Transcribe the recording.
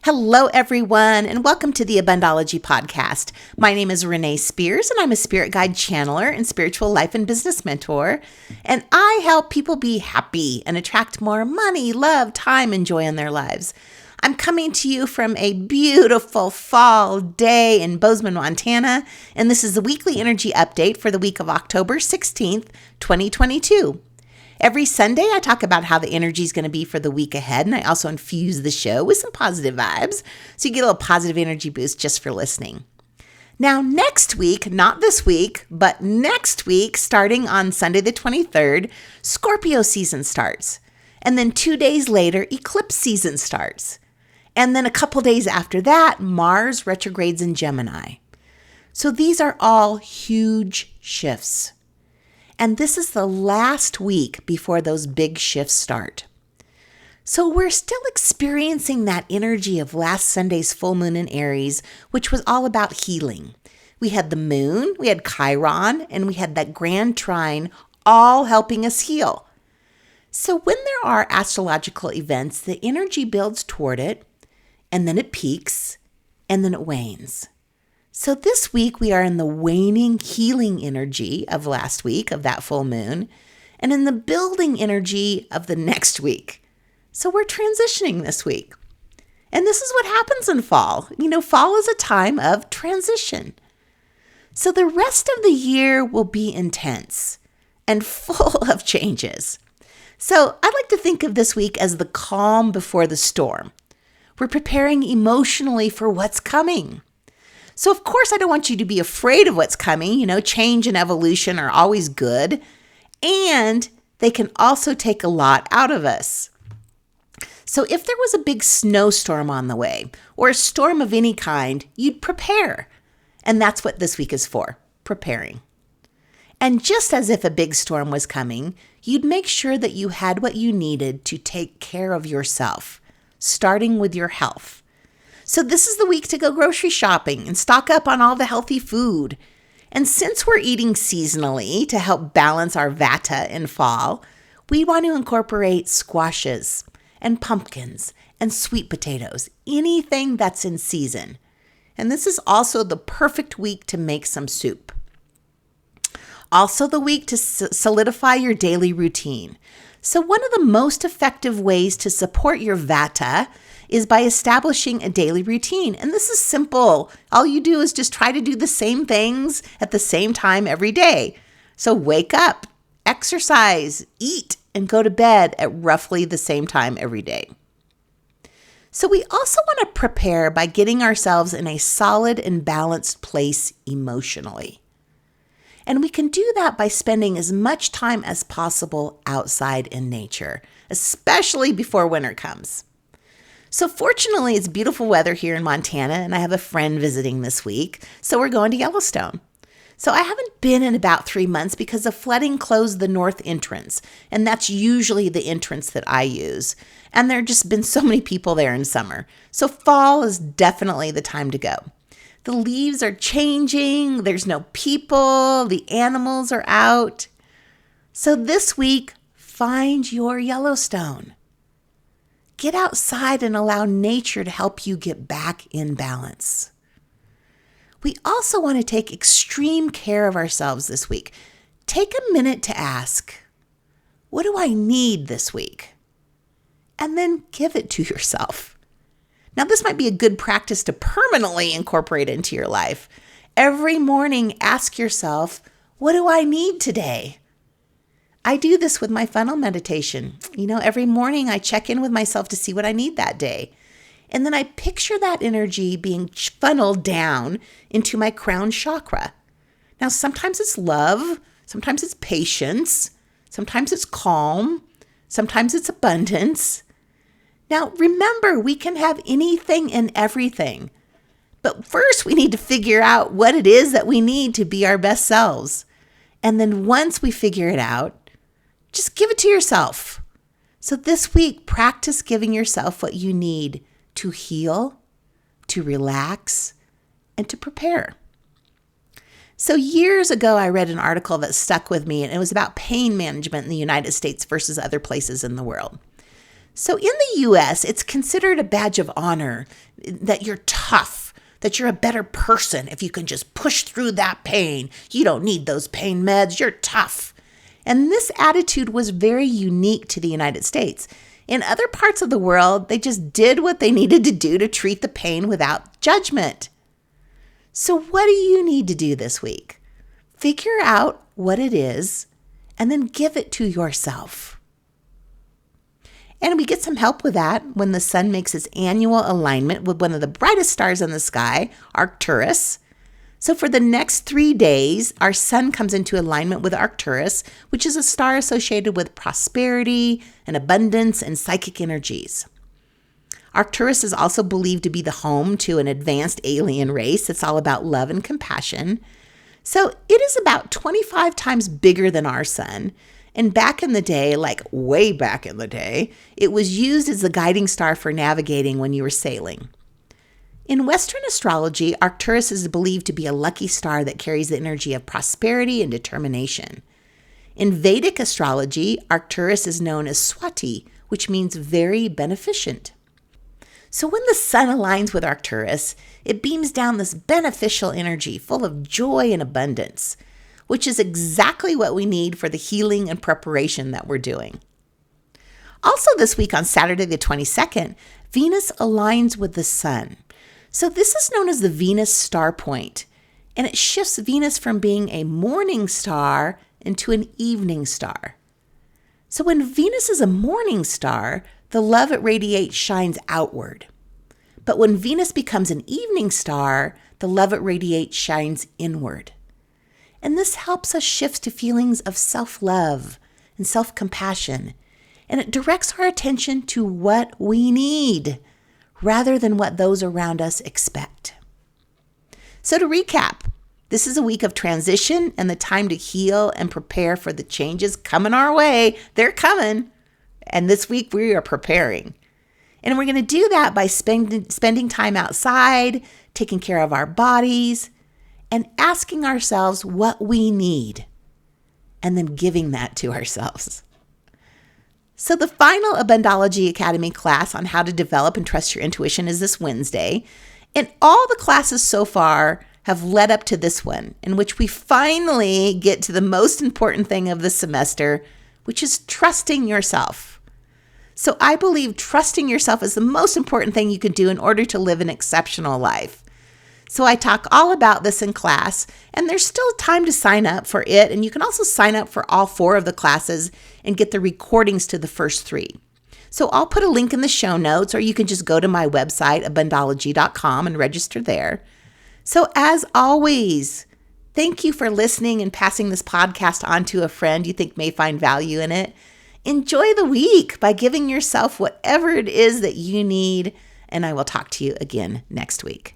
Hello, everyone, and welcome to the Abundology podcast. My name is Renee Spears, and I'm a spirit guide channeler and spiritual life and business mentor. And I help people be happy and attract more money, love, time, and joy in their lives. I'm coming to you from a beautiful fall day in Bozeman, Montana, and this is the weekly energy update for the week of October 16th, 2022. Every Sunday, I talk about how the energy is going to be for the week ahead, and I also infuse the show with some positive vibes, so you get a little positive energy boost just for listening. Now, next week, not this week, but next week, starting on Sunday the 23rd, Scorpio season starts. And then 2 days later, eclipse season starts. And then a couple days after that, Mars retrogrades in Gemini. So these are all huge shifts. And this is the last week before those big shifts start. So we're still experiencing that energy of last Sunday's full moon in Aries, which was all about healing. We had the moon, we had Chiron, and we had that grand trine all helping us heal. So when there are astrological events, the energy builds toward it, and then it peaks, and then it wanes. So this week we are in the waning, healing energy of last week, of that full moon, and in the building energy of the next week. So we're transitioning this week. And this is what happens in fall. Fall is a time of transition. So the rest of the year will be intense and full of changes. So I'd like to think of this week as the calm before the storm. We're preparing emotionally for what's coming. So, of course, I don't want you to be afraid of what's coming. Change and evolution are always good, and they can also take a lot out of us. So if there was a big snowstorm on the way, or a storm of any kind, you'd prepare. And that's what this week is for, preparing. And just as if a big storm was coming, you'd make sure that you had what you needed to take care of yourself, starting with your health. So this is the week to go grocery shopping and stock up on all the healthy food. And since we're eating seasonally to help balance our vata in fall, we want to incorporate squashes and pumpkins and sweet potatoes, anything that's in season. And this is also the perfect week to make some soup. Also the week to solidify your daily routine. So one of the most effective ways to support your vata is by establishing a daily routine. And this is simple. All you do is just try to do the same things at the same time every day. So wake up, exercise, eat, and go to bed at roughly the same time every day. So we also want to prepare by getting ourselves in a solid and balanced place emotionally. And we can do that by spending as much time as possible outside in nature, especially before winter comes. So fortunately, it's beautiful weather here in Montana, and I have a friend visiting this week, so we're going to Yellowstone. So I haven't been in about 3 months because the flooding closed the north entrance, and that's usually the entrance that I use. And there have just been so many people there in summer. So fall is definitely the time to go. The leaves are changing, there's no people, the animals are out. So this week, find your Yellowstone. Get outside and allow nature to help you get back in balance. We also want to take extreme care of ourselves this week. Take a minute to ask, what do I need this week? And then give it to yourself. Now, this might be a good practice to permanently incorporate into your life. Every morning, ask yourself, what do I need today? I do this with my funnel meditation. Every morning I check in with myself to see what I need that day. And then I picture that energy being funneled down into my crown chakra. Now, sometimes it's love, sometimes it's patience, sometimes it's calm, sometimes it's abundance. Now, remember, we can have anything and everything. But first, we need to figure out what it is that we need to be our best selves. And then once we figure it out, just give it to yourself. So this week, practice giving yourself what you need to heal, to relax, and to prepare. So years ago, I read an article that stuck with me, and it was about pain management in the United States versus other places in the world. So in the US, it's considered a badge of honor that you're tough, that you're a better person if you can just push through that pain. You don't need those pain meds. You're tough. And this attitude was very unique to the United States. In other parts of the world, they just did what they needed to do to treat the pain without judgment. So what do you need to do this week? Figure out what it is and then give it to yourself. And we get some help with that when the sun makes its annual alignment with one of the brightest stars in the sky, Arcturus. So for the next 3 days, our sun comes into alignment with Arcturus, which is a star associated with prosperity and abundance and psychic energies. Arcturus is also believed to be the home to an advanced alien race that's all about love and compassion. So it is about 25 times bigger than our sun. And back in the day, like way back in the day, it was used as a guiding star for navigating when you were sailing. In Western astrology, Arcturus is believed to be a lucky star that carries the energy of prosperity and determination. In Vedic astrology, Arcturus is known as Swati, which means very beneficent. So when the sun aligns with Arcturus, it beams down this beneficial energy full of joy and abundance, which is exactly what we need for the healing and preparation that we're doing. Also this week on Saturday the 22nd, Venus aligns with the sun. So this is known as the Venus star point, and it shifts Venus from being a morning star into an evening star. So when Venus is a morning star, the love it radiates shines outward. But when Venus becomes an evening star, the love it radiates shines inward. And this helps us shift to feelings of self-love and self-compassion. And it directs our attention to what we need rather than what those around us expect. So to recap, this is a week of transition and the time to heal and prepare for the changes coming our way. They're coming. And this week we are preparing. And we're going to do that by spending time outside, taking care of our bodies, and asking ourselves what we need, and then giving that to ourselves. So the final Abundology Academy class on how to develop and trust your intuition is this Wednesday. And all the classes so far have led up to this one, in which we finally get to the most important thing of the semester, which is trusting yourself. So I believe trusting yourself is the most important thing you can do in order to live an exceptional life. So I talk all about this in class, and there's still time to sign up for it. And you can also sign up for all 4 of the classes and get the recordings to the first 3. So I'll put a link in the show notes, or you can just go to my website, abundology.com, and register there. So as always, thank you for listening and passing this podcast on to a friend you think may find value in it. Enjoy the week by giving yourself whatever it is that you need, and I will talk to you again next week.